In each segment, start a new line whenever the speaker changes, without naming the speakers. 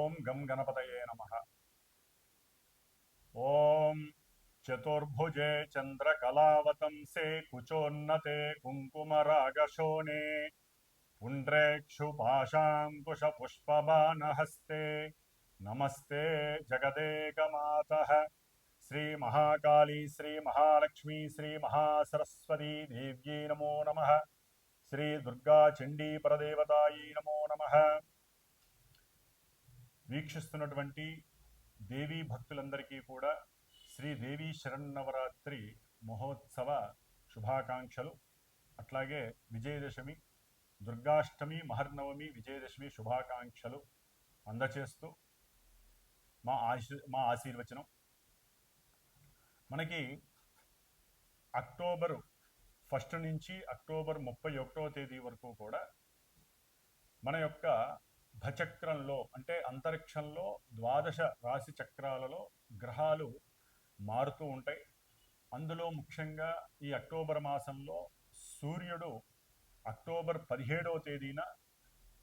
ఓం గం గణపతయే నమః. ఓం చతుర్భుజే చంద్రకళావతంసే కుచోన్నతే కుంకుమరాగశోణే పుండ్రేక్షుపాశాంకుశపుష్పబాణహస్తే నమస్తే జగదేకమాతః. శ్రీమహాకాళీ శ్రీమహాలక్ష్మీ శ్రీమహాసరస్వతీ దేవ్యై నమో నమః. శ్రీ దుర్గా చండీ పరదేవతాయై నమో నమః. వీక్షిస్తున్నటువంటి దేవీ భక్తులందరికీ కూడా శ్రీదేవీ శరన్నవరాత్రి మహోత్సవ శుభాకాంక్షలు. అట్లాగే విజయదశమి, దుర్గాష్టమి, మహర్నవమి, విజయదశమి శుభాకాంక్షలు అందచేస్తూ మా ఆశీర్వచనం. మనకి అక్టోబరు 1 నుంచి అక్టోబర్ 31వ తేదీ వరకు కూడా మన యొక్క భచక్రంలో అంటే అంతరిక్షంలో ద్వాదశ రాశి చక్రాలలో గ్రహాలు మారుతూ ఉంటాయి. అందులో ముఖ్యంగా ఈ అక్టోబర్ మాసంలో సూర్యుడు అక్టోబర్ 17వ తేదీన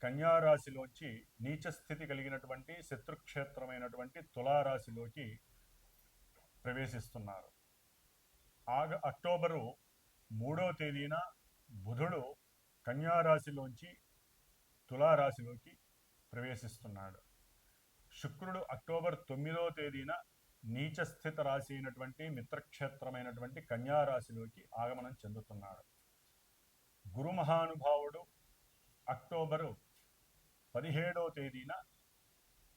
కన్యారాశిలోంచి నీచస్థితి కలిగినటువంటి శత్రుక్షేత్రమైనటువంటి తులారాశిలోకి ప్రవేశిస్తున్నారు. అక్టోబరు 3వ తేదీన బుధుడు కన్యారాశిలోంచి తులారాశిలోకి ప్రవేశిస్తున్నాడు. శుక్రుడు అక్టోబర్ 9వ తేదీన నీచస్థిత రాశి అయినటువంటి మిత్రక్షేత్రమైనటువంటి కన్యారాశిలోకి ఆగమనం చెందుతున్నాడు. గురు మహానుభావుడు అక్టోబరు 17వ తేదీన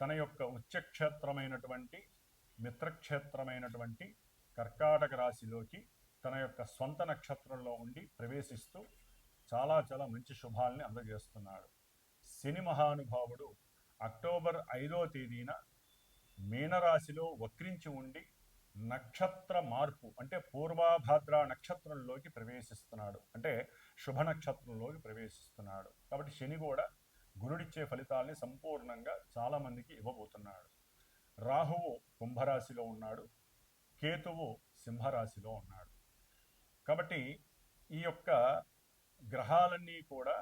తన యొక్క ఉచ్చక్షేత్రమైనటువంటి మిత్రక్షేత్రమైనటువంటి కర్కాటక రాశిలోకి తన యొక్క స్వంత నక్షత్రంలో ఉండి ప్రవేశిస్తూ చాలా చాలా మంచి శుభాల్ని అందజేస్తున్నాడు. శని మహానుభావుడు అక్టోబర్ 5వ తేదీన మీనరాశిలో వక్రించి ఉండి నక్షత్ర మార్పు అంటే పూర్వాభాద్ర నక్షత్రంలోకి ప్రవేశిస్తున్నాడు, అంటే శుభ నక్షత్రంలోకి ప్రవేశిస్తున్నాడు. కాబట్టి శని కూడా గురుడిచ్చే ఫలితాల్ని సంపూర్ణంగా చాలామందికి ఇవ్వబోతున్నాడు. రాహువు కుంభరాశిలో ఉన్నాడు, కేతువు సింహరాశిలో ఉన్నాడు. కాబట్టి ఈ యొక్క గ్రహాలన్నీ కూడా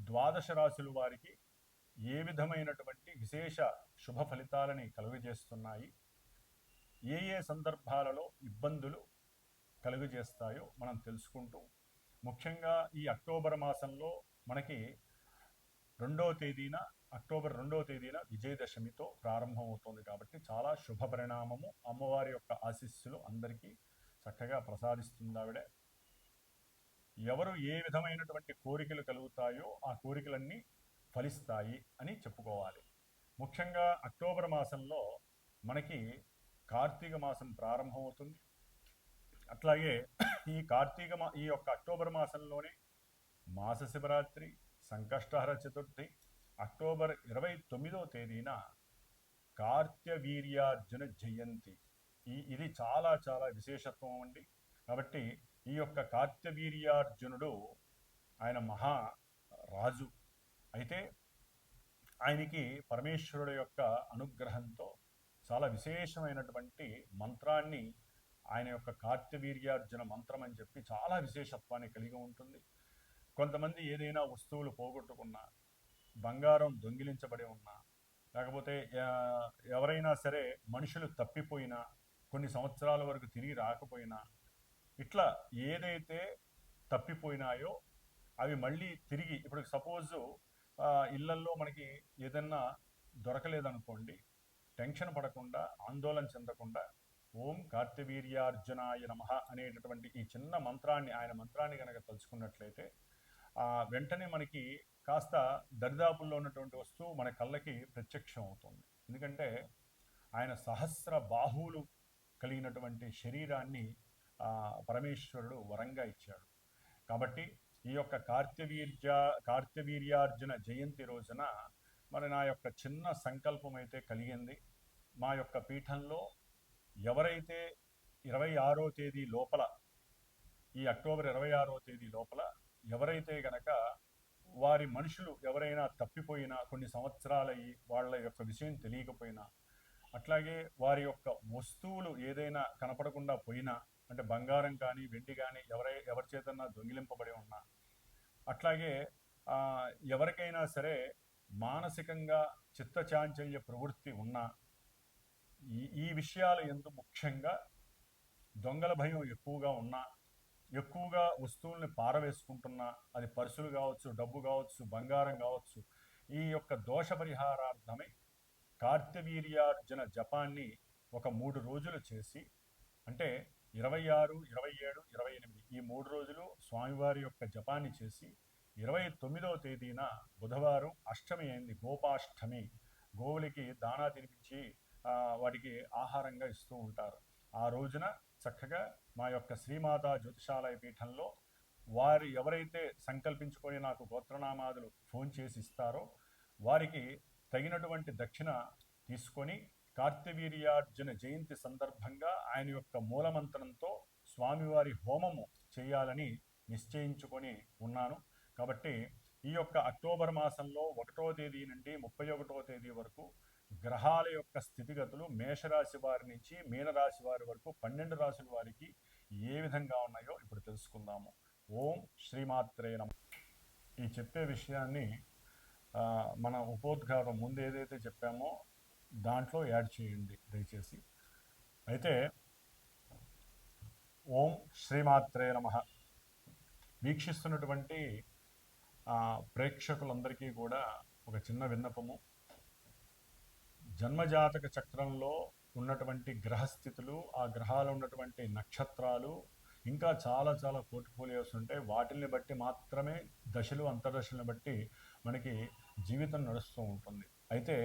ద్వాదశ రాశుల వారికి ఏ విధమైనటువంటి విశేష శుభ ఫలితాలని కలుగజేస్తున్నాయి, ఏ ఏ సందర్భాలలో ఇబ్బందులు కలుగజేస్తాయో మనం తెలుసుకుంటూ, ముఖ్యంగా ఈ అక్టోబర్ మాసంలో మనకి అక్టోబర్ 2వ తేదీన విజయదశమితో ప్రారంభమవుతోంది. కాబట్టి చాలా శుభ పరిణామము. అమ్మవారి యొక్క ఆశీస్సులు అందరికీ చక్కగా ప్రసాదిస్తుంది ఆవిడ. ఎవరు ఏ విధమైనటువంటి కోరికలు కలుగుతాయో ఆ కోరికలన్నీ ఫలిస్తాయి అని చెప్పుకోవాలి. ముఖ్యంగా అక్టోబర్ మాసంలో మనకి కార్తీక మాసం ప్రారంభమవుతుంది. అట్లాగే ఈ యొక్క అక్టోబర్ మాసంలోనే మాస శివరాత్రి, సంకష్టహర చతుర్థి, అక్టోబర్ 29వ తేదీన కార్త్యవీర్యార్జున జయంతి. ఇది చాలా చాలా విశేషత్వం అండి. కాబట్టి ఈ యొక్క కార్త్యవీర్యార్జునుడు ఆయన మహారాజు అయితే ఆయనకి పరమేశ్వరుడు యొక్క అనుగ్రహంతో చాలా విశేషమైనటువంటి మంత్రాన్ని, ఆయన యొక్క కార్త్యవీర్యార్జున మంత్రం అని చెప్పి చాలా విశేషత్వాన్ని కలిగి ఉంటుంది. కొంతమంది ఏదైనా వస్తువులు పోగొట్టుకున్నా, బంగారం దొంగిలించబడి ఉన్నా, లేకపోతే ఎవరైనా సరే మనుషులు తప్పిపోయినా, కొన్ని సంవత్సరాల వరకు తిరిగి రాకపోయినా, ఇట్లా ఏదైతే తప్పిపోయినాయో అవి మళ్ళీ తిరిగి, ఇప్పుడు సపోజు ఇళ్లల్లో మనకి ఏదన్నా దొరకలేదనుకోండి, టెన్షన్ పడకుండా, ఆందోళన చెందకుండా ఓం కార్త్యవీర్యార్జునాయ నమః అనేటటువంటి ఈ చిన్న మంత్రాన్ని, ఆయన మంత్రాన్ని కనుక తలుచుకున్నట్లయితే వెంటనే మనకి కాస్త దరిదాపుల్లో ఉన్నటువంటి వస్తువు మన కళ్ళకి ప్రత్యక్షం అవుతుంది. ఎందుకంటే ఆయన సహస్ర బాహువులు కలిగినటువంటి శరీరాన్ని పరమేశ్వరుడు వరంగా ఇచ్చాడు. కాబట్టి ఈ యొక్క కార్త్యవీర్యార్జున జయంతి రోజున మరి నా యొక్క చిన్న సంకల్పం అయితే కలిగింది. మా యొక్క పీఠంలో ఎవరైతే 26వ తేదీ లోపల, ఈ అక్టోబర్ 26వ తేదీ లోపల ఎవరైతే గనక వారి మనుషులు ఎవరైనా తప్పిపోయినా, కొన్ని సంవత్సరాలయ్యి వాళ్ళ యొక్క విషయం తెలియకపోయినా, అట్లాగే వారి యొక్క వస్తువులు ఏదైనా కనపడకుండా పోయినా, అంటే బంగారం కానీ వెండి కానీ ఎవరి చేతన్నా దొంగిలింపబడి ఉన్నా, అట్లాగే ఎవరికైనా సరే మానసికంగా చిత్తచాంచల్య ప్రవృత్తి ఉన్న ఈ విషయాల యందు ముఖ్యంగా దొంగల భయం ఎక్కువగా ఉన్నా, ఎక్కువగా వస్తువుల్ని పారవేసుకుంటున్నా, అది పర్సులు కావచ్చు, డబ్బు కావచ్చు, బంగారం కావచ్చు, ఈ యొక్క దోష పరిహారార్థమై కార్తవీర్యార్జున జపాన్ని ఒక 3 రోజులు చేసి, అంటే 26, 27, 28 ఈ 3 రోజులు స్వామివారి యొక్క జపాన్ని చేసి 29వ తేదీన బుధవారం అష్టమి అయింది, గోపాష్టమి, గోవులకి దానా తినిపించి వాటికి ఆహారంగా ఇస్తూ ఉంటారు. ఆ రోజున చక్కగా మా యొక్క శ్రీమాతా జ్యోతిషాలయ పీఠంలో వారు ఎవరైతే సంకల్పించుకొని నాకు గోత్రనామాదులు ఫోన్ చేసి ఇస్తారో వారికి తగినటువంటి దక్షిణ తీసుకొని కార్తవీర్యార్జున జయంతి సందర్భంగా ఆయన యొక్క మూలమంత్రంతో స్వామివారి హోమము చేయాలని నిశ్చయించుకొని ఉన్నాను. కాబట్టి ఈ యొక్క అక్టోబర్ మాసంలో 1వ తేదీ నుండి 31వ తేదీ వరకు గ్రహాల యొక్క స్థితిగతులు మేషరాశి వారి నుంచి మీనరాశి వారి వరకు 12 రాశుల వారికి ఏ విధంగా ఉన్నాయో ఇప్పుడు తెలుసుకుందాము. ఓం శ్రీమాత్రే నమః. ఈ చెప్పే విషయాన్ని మన ఉపోద్ఘాతం ముందు ఏదైతే చెప్పామో దాంట్లో యాడ్ చేయండి దయచేసి. అయితే ఓం శ్రీమాత్రే నమః. వీక్షిస్తున్నటువంటి ప్రేక్షకులందరికీ కూడా ఒక చిన్న విన్నపము. జన్మజాతక చక్రంలో ఉన్నటువంటి గ్రహస్థితులు, ఆ గ్రహాలు ఉన్నటువంటి నక్షత్రాలు, ఇంకా చాలా చాలా పోర్ట్ఫోలియోస్ ఉంటాయి. వాటిని బట్టి మాత్రమే దశలు అంతర్దశలను బట్టి మనకి జీవితం నడుస్తూ ఉంటుంది. అయితే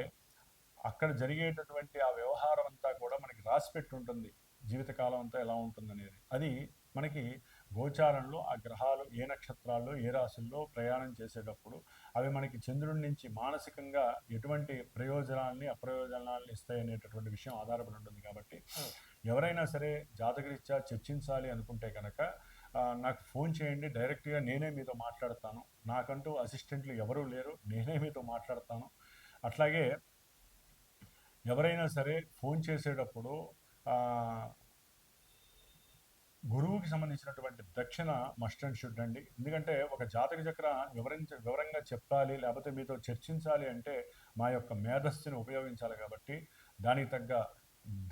అక్కడ జరిగేటటువంటి ఆ వ్యవహారం అంతా కూడా మనకి రాసిపెట్టి ఉంటుంది, జీవితకాలం అంతా ఎలా ఉంటుందనేది. అది మనకి గోచారంలో ఆ గ్రహాలు ఏ నక్షత్రాల్లో ఏ రాశుల్లో ప్రయాణం చేసేటప్పుడు అవి మనకి చంద్రుడి నుంచి మానసికంగా ఎటువంటి ప్రయోజనాల్ని అప్రయోజనాల్ని ఇస్తాయి అనేటటువంటి విషయం ఆధారపడి ఉంటుంది. కాబట్టి ఎవరైనా సరే జాతకరీత్యా చర్చించాలి అనుకుంటే కనుక నాకు ఫోన్ చేయండి, డైరెక్ట్గా నేనే మీతో మాట్లాడతాను. నాకంటూ అసిస్టెంట్లు ఎవరూ లేరు, నేనే మీతో మాట్లాడతాను. అట్లాగే ఎవరైనా సరే ఫోన్ చేసేటప్పుడు గురువుకి సంబంధించినటువంటి దక్షిణ మస్ట్ అండ్ షుడ్ అండి. ఎందుకంటే ఒక జాతక చక్ర వివరంగా చెప్పాలి, లేకపోతే మీతో చర్చించాలి అంటే మా యొక్క మేధస్సుని ఉపయోగించాలి. కాబట్టి దానికి తగ్గ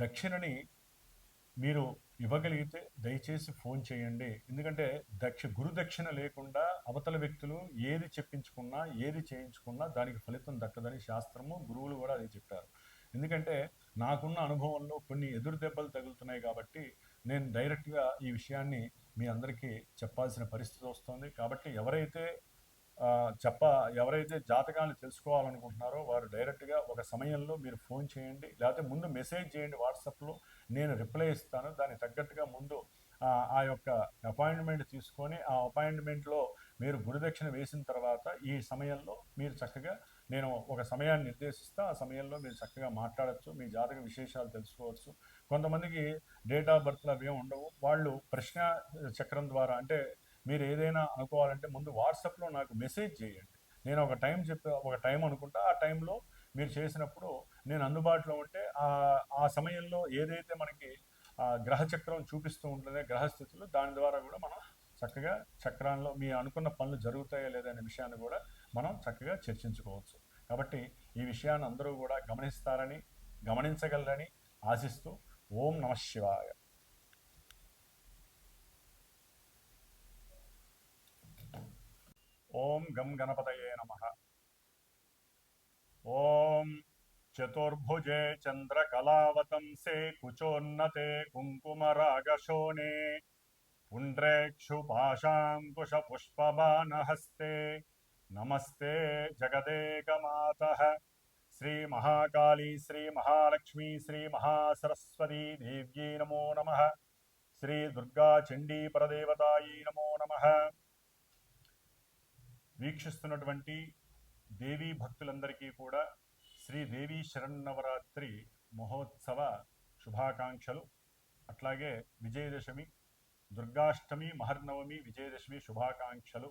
దక్షిణని మీరు ఇవ్వగలిగితే దయచేసి ఫోన్ చేయండి. ఎందుకంటే గురు దక్షిణ లేకుండా అవతల వ్యక్తులు ఏది చెప్పించుకున్నా ఏది చేయించుకున్నా దానికి ఫలితం దక్కదని శాస్త్రము, గురువులు కూడా అది చెప్పారు. ఎందుకంటే నాకున్న అనుభవంలో కొన్ని ఎదురు దెబ్బలు తగులుతున్నాయి కాబట్టి నేను డైరెక్ట్గా ఈ విషయాన్ని మీ అందరికీ చెప్పాల్సిన పరిస్థితి వస్తుంది. కాబట్టి ఎవరైతే జాతకాన్ని తెలుసుకోవాలనుకుంటున్నారో వారు డైరెక్ట్గా ఒక సమయంలో మీరు ఫోన్ చేయండి, లేకపోతే ముందు మెసేజ్ చేయండి వాట్సాప్లో, నేను రిప్లై ఇస్తాను. దానికి తగ్గట్టుగా ముందు ఆ యొక్క అపాయింట్మెంట్ తీసుకొని ఆ అపాయింట్మెంట్లో మీరు గురుదక్షిణ వేసిన తర్వాత ఈ సమయంలో మీరు చక్కగా నేను ఒక సమయాన్ని నిర్దేశిస్తా, ఆ సమయంలో మీరు చక్కగా మాట్లాడచ్చు, మీ జాతక విశేషాలు తెలుసుకోవచ్చు. కొంతమందికి డేట్ ఆఫ్ బర్త్లు అవి ఉండవు, వాళ్ళు ప్రశ్న చక్రం ద్వారా, అంటే మీరు ఏదైనా అనుకోవాలంటే ముందు వాట్సాప్లో నాకు మెసేజ్ చేయండి. నేను ఒక టైం అనుకుంటా, ఆ టైంలో మీరు చేసినప్పుడు నేను అందుబాటులో ఉంటే ఆ సమయంలో ఏదైతే మనకి గ్రహచక్రం చూపిస్తూ ఉంటుందో గ్రహస్థితులు, దాని ద్వారా కూడా మనం చక్కగా చక్రాల్లో మీ అనుకున్న పనులు జరుగుతాయో లేదనే విషయాన్ని కూడా మనం చక్కగా చర్చించుకోవచ్చు. కాబట్టి ఈ విషయాన్ని అందరూ కూడా గమనించగలరని ఆశిస్తూ ఓం నమః శివాయ. ఓం గం గణపతయే నమః. ఓం చతుర్భుజే చంద్రకళావతంసే కుచోన్నతే కుంకుమరాగశోనే పుండ్రేక్షుపాశాంకుశపుష్పబాణహస్తే నమస్తే జగదేకమాతః. శ్రీ మహాకాళీ, శ్రీ మహాలక్ష్మీ, శ్రీ మహాసరస్వతీ దేవ్యై నమో నమః. శ్రీ దుర్గా చండీ పరదేవతాయై నమో నమః. వీక్షిస్తున్నటువంటి దేవీ భక్తులందరికీ కూడా శ్రీదేవీ శరన్నవరాత్రి మహోత్సవ శుభాకాంక్షలు. అట్లాగే విజయదశమి, దుర్గాష్టమి, మహర్నవమి, విజయదశమి శుభాకాంక్షలు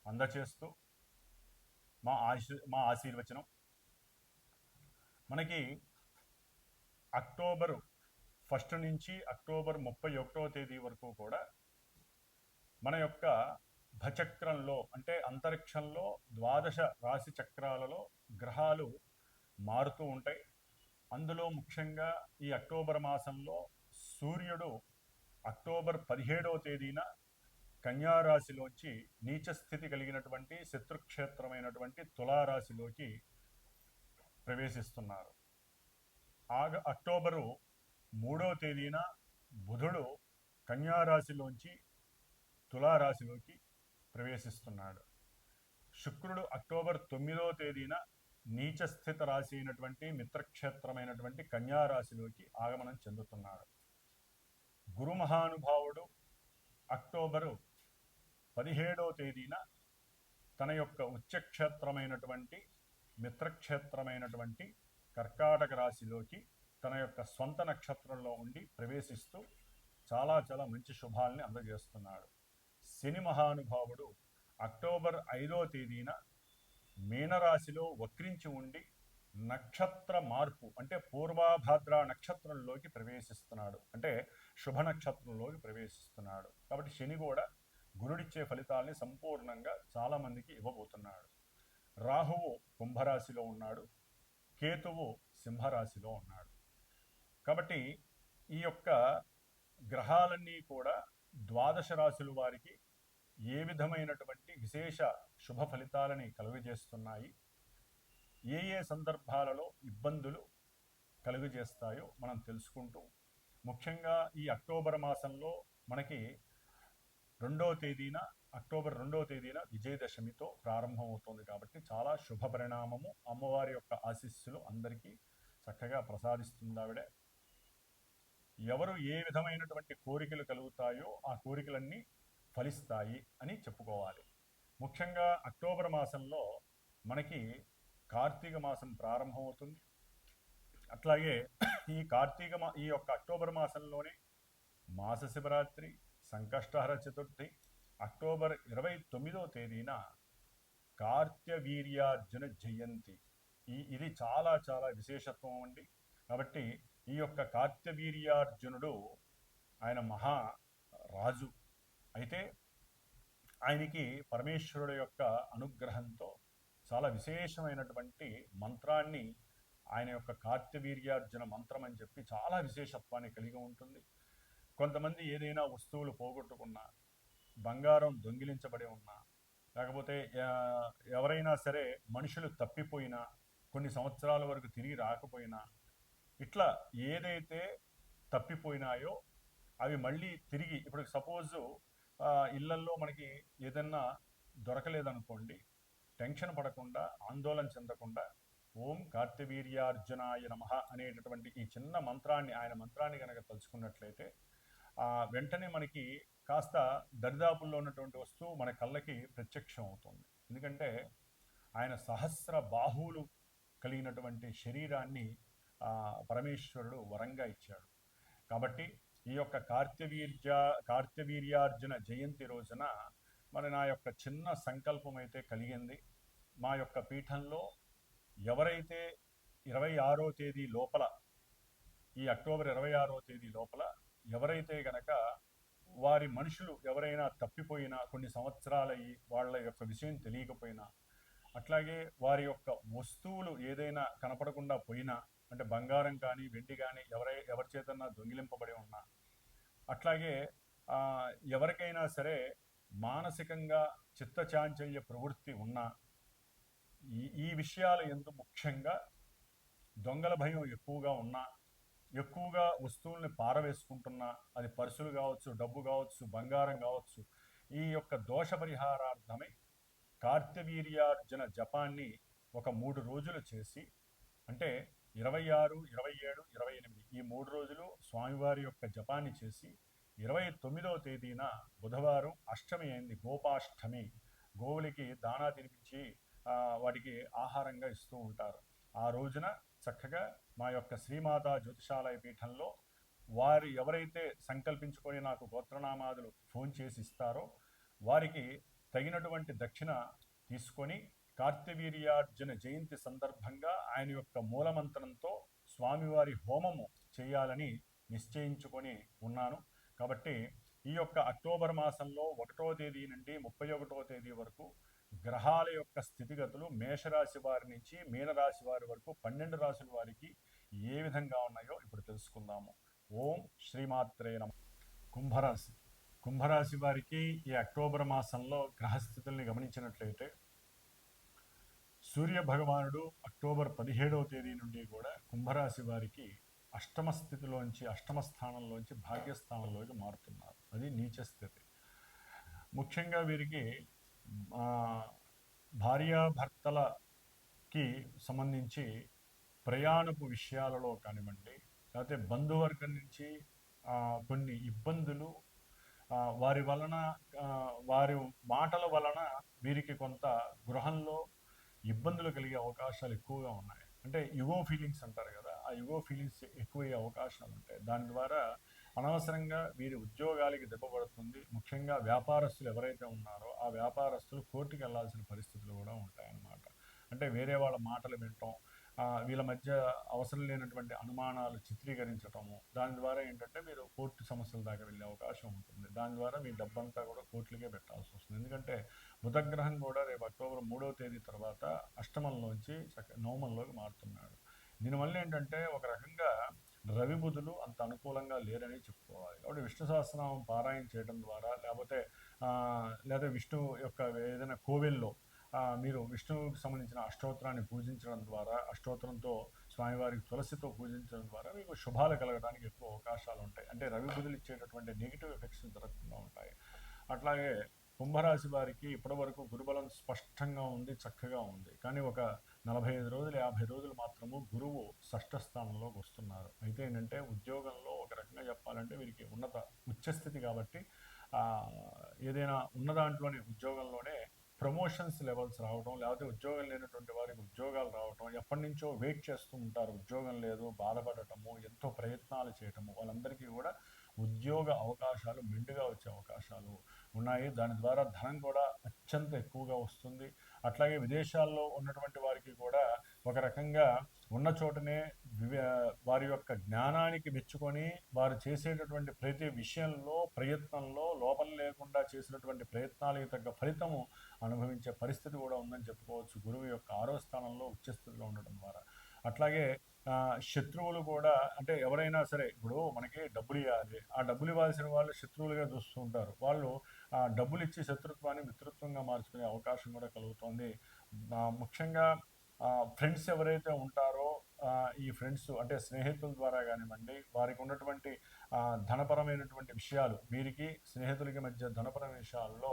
అందచేస్తూ మా ఆశీర్వచనం. మనకి అక్టోబర్ 1 నుంచి అక్టోబర్ 31వ తేదీ వరకు కూడా మన యొక్క భచక్రంలో అంటే అంతరిక్షంలో ద్వాదశ రాశి చక్రాలలో గ్రహాలు మారుతూ ఉంటాయి. అందులో ముఖ్యంగా ఈ అక్టోబర్ మాసంలో సూర్యుడు అక్టోబర్ 17వ తేదీన కన్యారాశిలోంచి నీచ స్థితి కలిగినటువంటి శత్రుక్షేత్రమైనటువంటి తులారాశిలోకి ప్రవేశిస్తున్నారు. అక్టోబరు 3వ తేదీన బుధుడు కన్యారాశిలోంచి తులారాశిలోకి ప్రవేశిస్తున్నాడు. శుక్రుడు అక్టోబర్ 9వ తేదీన నీచస్థిత రాశి అయినటువంటి మిత్రక్షేత్రమైనటువంటి కన్యారాశిలోకి ఆగమనం చెందుతున్నాడు. గురు మహానుభావుడు అక్టోబరు 17వ తేదీన తన యొక్క ఉచ్చక్షేత్రమైనటువంటి మిత్రక్షేత్రమైనటువంటి కర్కాటక రాశిలోకి తన యొక్క స్వంత నక్షత్రంలో ఉండి ప్రవేశిస్తూ చాలా చాలా మంచి శుభాల్ని అందజేస్తున్నాడు. శని మహానుభావుడు అక్టోబర్ 5వ తేదీన మీనరాశిలో వక్రించి ఉండి నక్షత్ర మార్పు అంటే పూర్వాభాద్ర నక్షత్రంలోకి ప్రవేశిస్తున్నాడు, అంటే శుభ నక్షత్రంలోకి ప్రవేశిస్తున్నాడు. కాబట్టి శని కూడా గురుడిచ్చే ఫలితాల్ని సంపూర్ణంగా చాలామందికి ఇవ్వబోతున్నాడు. రాహువు కుంభరాశిలో ఉన్నాడు, కేతువు సింహరాశిలో ఉన్నాడు. కాబట్టి ఈ యొక్క గ్రహాలన్నీ కూడా ద్వాదశ రాశుల వారికి ఏ విధమైనటువంటి విశేష శుభ ఫలితాలని కలుగజేస్తున్నాయి, ఏ ఏ సందర్భాలలో ఇబ్బందులు కలుగజేస్తాయో మనం తెలుసుకుంటూ, ముఖ్యంగా ఈ అక్టోబర్ మాసంలో మనకి అక్టోబర్ 2వ తేదీన విజయదశమితో ప్రారంభమవుతుంది. కాబట్టి చాలా శుభ పరిణామము. అమ్మవారి యొక్క ఆశీస్సులు అందరికీ చక్కగా ప్రసాదిస్తుంది ఆవిడ. ఎవరు ఏ విధమైనటువంటి కోరికలు కలుగుతాయో ఆ కోరికలన్నీ ఫలిస్తాయి అని చెప్పుకోవాలి. ముఖ్యంగా అక్టోబర్ మాసంలో మనకి కార్తీక మాసం ప్రారంభమవుతుంది. అట్లాగే ఈ యొక్క అక్టోబర్ మాసంలోనే మాస శివరాత్రి, సంకష్టహర చతుర్థి, అక్టోబర్ 29వ తేదీన కార్త్యవీర్యార్జున జయంతి. ఇది చాలా చాలా విశేషత్వం అండి. కాబట్టి ఈ యొక్క కార్త్యవీర్యార్జునుడు ఆయన మహారాజు అయితే ఆయనకి పరమేశ్వరుడు యొక్క అనుగ్రహంతో చాలా విశేషమైనటువంటి మంత్రాన్ని, ఆయన యొక్క కార్త్యవీర్యార్జున మంత్రం అని చెప్పి చాలా విశేషత్వాన్ని కలిగి ఉంటుంది. కొంతమంది ఏదైనా వస్తువులు పోగొట్టుకున్నా, బంగారం దొంగిలించబడి ఉన్నా, లేకపోతే ఎవరైనా సరే మనుషులు తప్పిపోయినా, కొన్ని సంవత్సరాల వరకు తిరిగి రాకపోయినా, ఇట్లా ఏదైతే తప్పిపోయినాయో అవి మళ్ళీ తిరిగి, ఇప్పుడు సపోజు ఇళ్లల్లో మనకి ఏదన్నా దొరకలేదనుకోండి, టెన్షన్ పడకుండా, ఆందోళన చెందకుండా ఓం కార్త్యవీర్యార్జునాయ నమః అనేటటువంటి ఈ చిన్న మంత్రాన్ని, ఆయన మంత్రాన్ని కనుక తలుచుకున్నట్లయితే వెంటనే మనకి కాస్త దరిదాపుల్లో ఉన్నటువంటి వస్తువు మన కళ్ళకి ప్రత్యక్షం అవుతుంది. ఎందుకంటే ఆయన సహస్ర బాహువులు కలిగినటువంటి శరీరాన్ని పరమేశ్వరుడు వరంగా ఇచ్చాడు. కాబట్టి ఈ యొక్క కార్త్యవీర్యార్జున జయంతి రోజున నా యొక్క చిన్న సంకల్పం అయితే కలిగింది. మా యొక్క పీఠంలో ఎవరైతే 26వ తేదీ లోపల, ఈ అక్టోబర్ 26వ తేదీ లోపల ఎవరైతే గనక వారి మనుషులు ఎవరైనా తప్పిపోయినా, కొన్ని సంవత్సరాలయ్యి వాళ్ళ యొక్క విషయం తెలియకపోయినా, అట్లాగే వారి యొక్క వస్తువులు ఏదైనా కనపడకుండా పోయినా, అంటే బంగారం కానీ వెండి కానీ ఎవరి చేతన్నా దొంగిలింపబడి ఉన్నా, అట్లాగే ఎవరికైనా సరే మానసికంగా చిత్తచాంచల్య ప్రవృత్తి ఉన్నా, ఈ విషయాల యందు ముఖ్యంగా దొంగల భయం ఎక్కువగా ఉన్నా, ఎక్కువగా వస్తువుల్ని పారవేసుకుంటున్నా, అది పర్సులు కావచ్చు, డబ్బు కావచ్చు, బంగారం కావచ్చు, ఈ యొక్క దోష పరిహారార్థమై కార్త్యవీర్యార్జున జపాన్ని ఒక 3 రోజులు చేసి, అంటే 26, 27, 28 ఈ 3 రోజులు స్వామివారి యొక్క జపాన్ని చేసి 29వ తేదీన బుధవారం అష్టమి అయింది, గోపాష్టమి, గోవులకి దానా తినిపించి వాటికి ఆహారంగా ఇస్తూ ఉంటారు. ఆ రోజున చక్కగా మా యొక్క శ్రీమాతా జ్యోతిషాలయ పీఠంలో వారు ఎవరైతే సంకల్పించుకొని నాకు గోత్రనామాదులు ఫోన్ చేసి ఇస్తారో వారికి తగినటువంటి దక్షిణ తీసుకొని కార్త్యవీర్యార్జున జయంతి సందర్భంగా ఆయన యొక్క మూలమంత్రంతో స్వామివారి హోమము చేయాలని నిశ్చయించుకొని ఉన్నాను. కాబట్టి ఈ యొక్క అక్టోబర్ మాసంలో 1వ తేదీ నుండి 31వ తేదీ వరకు గ్రహాల యొక్క స్థితిగతులు మేషరాశి వారి నుంచి మీనరాశి వారి వరకు 12 రాశుల వారికి ఏ విధంగా ఉన్నాయో ఇప్పుడు తెలుసుకుందాము. ఓం శ్రీమాత్రే నమః. కుంభరాశి కుంభరాశి వారికి ఈ అక్టోబర్ మాసంలో గ్రహస్థితుల్ని గమనించినట్లయితే సూర్య భగవానుడు అక్టోబర్ 17వ తేదీ నుండి కూడా కుంభరాశి వారికి అష్టమ స్థితిలోంచి అష్టమ స్థానంలోంచి భాగ్యస్థానంలోకి మారుతున్నారు. అది నీచ స్థితి. ముఖ్యంగా వీరికి భార్యాభర్తలకి సంబంధించి ప్రయాణపు విషయాలలో కానివ్వండి, లేకపోతే బంధువర్గం నుంచి కొన్ని ఇబ్బందులు, వారి వలన వారి మాటల వలన వీరికి కొంత గృహంలో ఇబ్బందులు కలిగే అవకాశాలు ఎక్కువగా ఉన్నాయి. అంటే యుగో ఫీలింగ్స్ అంటారు కదా, ఆ యుగో ఫీలింగ్స్ ఎక్కువయ్యే అవకాశాలు ఉంటాయి. దాని ద్వారా అనవసరంగా వీరి ఉద్యోగాలకి దెబ్బపడుతుంది. ముఖ్యంగా వ్యాపారస్తులు ఎవరైతే ఉన్నారో ఆ వ్యాపారస్తులు కోర్టుకి వెళ్లాల్సిన పరిస్థితులు కూడా ఉంటాయన్నమాట. అంటే వేరే వాళ్ళ మాటలు వినటం, వీళ్ళ మధ్య అవసరం లేనటువంటి అనుమానాలు చిత్రీకరించటము, దాని ద్వారా ఏంటంటే మీరు కోర్టు సమస్యల దాకా వెళ్ళే అవకాశం ఉంటుంది. దాని ద్వారా మీ డబ్బంతా కూడా కోర్టులకే పెట్టాల్సి వస్తుంది. ఎందుకంటే బుధగ్రహం కూడా రేపు అక్టోబర్ 3వ తేదీ తర్వాత అష్టమంలోంచి నవమంలోకి మారుతున్నాడు. దీనివల్ల ఏంటంటే ఒక రకంగా రవి బుధులు అంత అనుకూలంగా లేరని చెప్పుకోవాలి. కాబట్టి విష్ణు సహస్రనామం పారాయణ చేయడం ద్వారా, లేదా విష్ణు యొక్క ఏదైనా కోవెల్లో మీరు విష్ణువుకి సంబంధించిన అష్టోత్తరాన్ని పూజించడం ద్వారా, అష్టోత్తరంతో స్వామివారికి తులసితో పూజించడం ద్వారా మీకు శుభాలు కలగడానికి ఎక్కువ అవకాశాలు ఉంటాయి. అంటే రవి బుధులు ఇచ్చేటటువంటి నెగిటివ్ ఎఫెక్ట్స్ జరగకుండా ఉంటాయి. అట్లాగే కుంభరాశి వారికి ఇప్పటివరకు గురుబలం స్పష్టంగా ఉంది, చక్కగా ఉంది. కానీ ఒక 45 రోజులు 50 రోజులు మాత్రము గురువు షష్ఠ స్థానంలోకి వస్తున్నారు. అయితే ఏంటంటే ఉద్యోగంలో ఒక రకంగా చెప్పాలంటే వీరికి ఉచ్చస్థితి కాబట్టి ఏదైనా ఉన్న దాంట్లోనే ఉద్యోగంలోనే ప్రమోషన్స్ లెవెల్స్ రావడం, లేకపోతే ఉద్యోగం లేనటువంటి వారికి ఉద్యోగాలు రావటం, ఎప్పటి నుంచో వెయిట్ చేస్తూ ఉంటారు, ఉద్యోగం లేదు, బాధపడటము, ఎంతో ప్రయత్నాలు చేయటము, వాళ్ళందరికీ కూడా ఉద్యోగ అవకాశాలు మెండుగా వచ్చే అవకాశాలు ఉన్నాయి. దాని ద్వారా ధనం కూడా అత్యంత ఎక్కువగా వస్తుంది. అట్లాగే విదేశాల్లో ఉన్నటువంటి వారికి కూడా ఒక రకంగా ఉన్న చోటనే వారి యొక్క జ్ఞానానికి మెచ్చుకొని వారు చేసేటటువంటి ప్రతి విషయంలో ప్రయత్నంలో లోపం లేకుండా చేసినటువంటి ప్రయత్నాలకు తగ్గ ఫలితము అనుభవించే పరిస్థితి కూడా ఉందని చెప్పుకోవచ్చు, గురువు యొక్క 6వ స్థానంలో ఉచ్చస్థితిలో ఉండటం ద్వారా. అట్లాగే శత్రువులు కూడా, అంటే ఎవరైనా సరే ఇప్పుడు మనకి డబ్బులు ఇవ్వాలి, ఆ డబ్బులు ఇవ్వాల్సిన వాళ్ళు శత్రువులుగా చూస్తూ ఉంటారు. వాళ్ళు డబ్బులు ఇచ్చి శత్రుత్వాన్ని మిత్రత్వంగా మార్చుకునే అవకాశం కూడా కలుగుతుంది. ముఖ్యంగా ఫ్రెండ్స్ ఎవరైతే ఉంటారో ఈ ఫ్రెండ్స్ అంటే స్నేహితుల ద్వారా కానివ్వండి, వారికి ఉన్నటువంటి ధనపరమైనటువంటి విషయాలు, వీరికి స్నేహితులకి మధ్య ధనపరమైన విషయాల్లో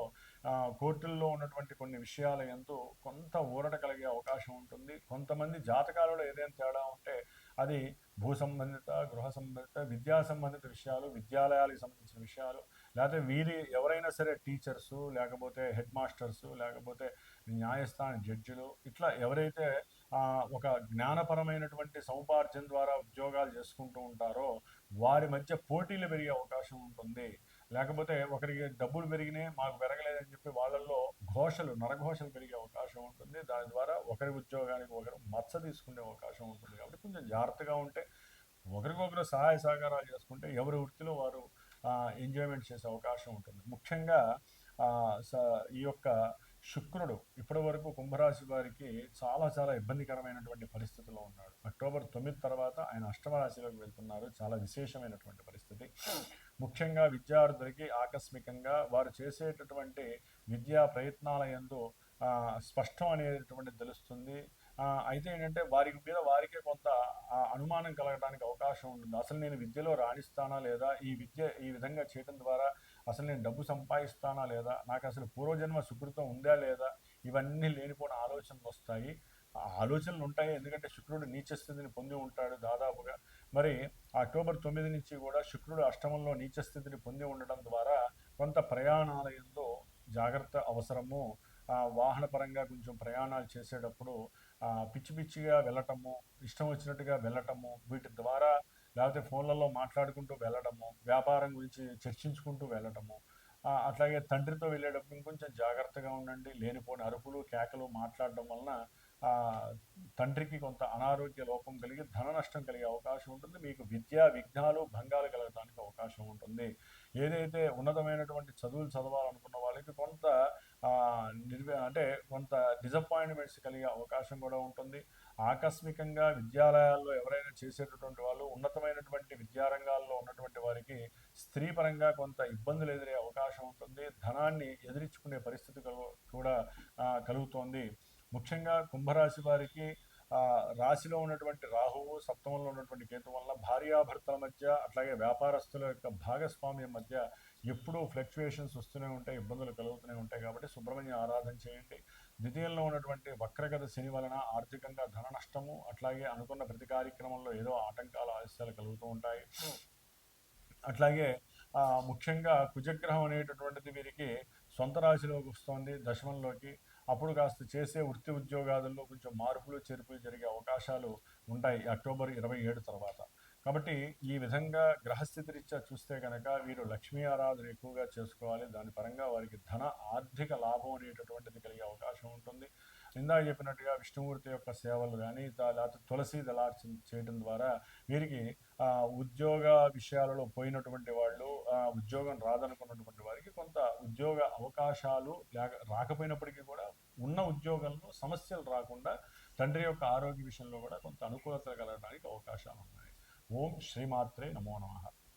కోర్టుల్లో ఉన్నటువంటి కొన్ని విషయాల యందు కొంత ఊరట కలిగే అవకాశం ఉంటుంది. కొంతమంది జాతకాలలో ఏదైనా తేడా ఉంటే అది భూ సంబంధిత, గృహ సంబంధిత, విద్యా సంబంధిత విషయాలు, విద్యాలయాలకు సంబంధించిన విషయాలు, లేకపోతే వీరి ఎవరైనా సరే టీచర్సు, లేకపోతే హెడ్ మాస్టర్సు, లేకపోతే న్యాయస్థాన జడ్జిలు, ఇట్లా ఎవరైతే ఒక జ్ఞానపరమైనటువంటి సముపార్జన ద్వారా ఉద్యోగాలు చేసుకుంటూ ఉంటారో వారి మధ్య పోటీలు పెరిగే అవకాశం ఉంటుంది. లేకపోతే ఒకరికి డబ్బులు పెరిగినాయి మాకు పెరగలేదని చెప్పి వాళ్ళల్లో నరఘోషలు పెరిగే అవకాశం ఉంటుంది. దాని ద్వారా ఒకరి ఉద్యోగానికి ఒకరు మచ్చ తీసుకునే అవకాశం ఉంటుంది. కాబట్టి కొంచెం జాగ్రత్తగా ఉంటే, ఒకరికొకరు సహాయ సహకారాలు చేసుకుంటే ఎవరి వృత్తిలో వారు ఎంజాయ్మెంట్ చేసే అవకాశం ఉంటుంది. ముఖ్యంగా ఈ యొక్క శుక్రుడు ఇప్పటి వరకు కుంభరాశి వారికి చాలా చాలా ఇబ్బందికరమైనటువంటి పరిస్థితిలో ఉన్నాడు. అక్టోబర్ 9 తర్వాత ఆయన అష్టమ రాశిలోకి వెళ్తున్నారు. చాలా విశేషమైనటువంటి పరిస్థితి. ముఖ్యంగా విద్యార్థులకి ఆకస్మికంగా వారు చేసేటటువంటి విద్యా ప్రయత్నాల యందు స్పష్టం అనేటటువంటిది తెలుస్తుంది. అయితే ఏంటంటే వారి మీద వారికే కొంత అనుమానం కలగడానికి అవకాశం ఉంటుంది. అసలు నేను విద్యలో రాణిస్తానా లేదా, ఈ విధంగా చేయడం ద్వారా అసలు నేను డబ్బు సంపాదిస్తానా లేదా, నాకు అసలు పూర్వజన్మ సుకృతం ఉందా లేదా, ఇవన్నీ లేనిపోయిన ఆలోచనలు వస్తాయి. ఆలోచనలు ఉంటాయి, ఎందుకంటే శుక్రుడు నీచ స్థితిని పొంది ఉంటాడు దాదాపుగా. మరి అక్టోబర్ 9 నుంచి కూడా శుక్రుడు అష్టమంలో నీచ స్థితిని పొంది ఉండడం ద్వారా కొంత ప్రయాణాల యందు జాగ్రత్త అవసరము. వాహన పరంగా కొంచెం ప్రయాణాలు చేసేటప్పుడు పిచ్చి పిచ్చిగా వెళ్ళటము, ఇష్టం వచ్చినట్టుగా వెళ్ళటము, వీటి ద్వారా లేకపోతే ఫోన్లలో మాట్లాడుకుంటూ వెళ్ళడము, వ్యాపారం గురించి చర్చించుకుంటూ వెళ్ళటము, అట్లాగే తండ్రితో వెళ్ళేటప్పుడు కొంచెం జాగ్రత్తగా ఉండండి. లేనిపోని అరుపులు కేకలు మాట్లాడడం వలన తండ్రికి కొంత అనారోగ్య లోపం కలిగి ధన నష్టం కలిగే అవకాశం ఉంటుంది. మీకు విద్యా విఘ్నాలు భంగాలు కలగడానికి అవకాశం ఉంటుంది. ఏదైతే ఉన్నతమైనటువంటి చదువులు చదవాలనుకున్న వాళ్ళకి కొంత అంటే కొంత డిసప్పాయింట్మెంట్స్ కలిగే అవకాశం కూడా ఉంటుంది. ఆకస్మికంగా విద్యాలయాల్లో ఎవరైనా చేసేటటువంటి వాళ్ళు ఉన్నతమైనటువంటి విద్యారంగాల్లో ఉన్నటువంటి వారికి స్త్రీ పరంగా కొంత ఇబ్బందులు ఎదురే అవకాశం ఉంటుంది. ధనాన్ని ఎదిరించుకునే పరిస్థితి కూడా కలుగుతోంది. ముఖ్యంగా కుంభరాశి వారికి రాశిలో ఉన్నటువంటి రాహువు, సప్తమంలో ఉన్నటువంటి కేతు వల్ల భార్యాభర్తల మధ్య, అట్లాగే వ్యాపారస్తుల యొక్క భాగస్వామ్యం మధ్య ఎప్పుడూ ఫ్లక్చుయేషన్స్ వస్తూనే ఉంటాయి, ఇబ్బందులు కలుగుతూనే ఉంటాయి. కాబట్టి సుబ్రహ్మణ్య ఆరాధన చేయండి. ద్వితీయంలో ఉన్నటువంటి వక్రగత శని వలన ఆర్థికంగా ధన నష్టము, అట్లాగే అనుకున్న ప్రతి కార్యక్రమంలో ఏదో ఆటంకాలు, ఆలస్యాలు కలుగుతూ ఉంటాయి. అట్లాగే ముఖ్యంగా కుజగ్రహం అనేటటువంటిది వీరికి సొంత రాశిలోకి వస్తుంది, దశమంలోకి. అప్పుడు కాస్త చేసే వృత్తి ఉద్యోగాదుల్లో కొంచెం మార్పులు చేర్పులు జరిగే అవకాశాలు ఉంటాయి అక్టోబర్ 27 తర్వాత. కాబట్టి ఈ విధంగా గ్రహస్థితి రీత్యా చూస్తే కనుక వీరు లక్ష్మీ ఆరాధన ఎక్కువగా చేసుకోవాలి. దాని పరంగా వారికి ధన ఆర్థిక లాభం అనేటటువంటిది కలిగే అవకాశం ఉంటుంది. ఇందాక చెప్పినట్టుగా విష్ణుమూర్తి యొక్క సేవలు కానీ లేకపోతే తులసి దళార్చన చేయడం ద్వారా వీరికి ఉద్యోగ విషయాలలో పోయినటువంటి వాళ్ళు, ఉద్యోగం రాదనుకున్నటువంటి వారికి కొంత ఉద్యోగ అవకాశాలు రాకపోయినప్పటికీ కూడా ఉన్న ఉద్యోగంలో సమస్యలు రాకుండా తండ్రి యొక్క ఆరోగ్య విషయంలో కూడా కొంత అనుకూలత కలగడానికి అవకాశాలు ఉన్నాయి. ఓం శ్రీమాత్రే నమో నమః.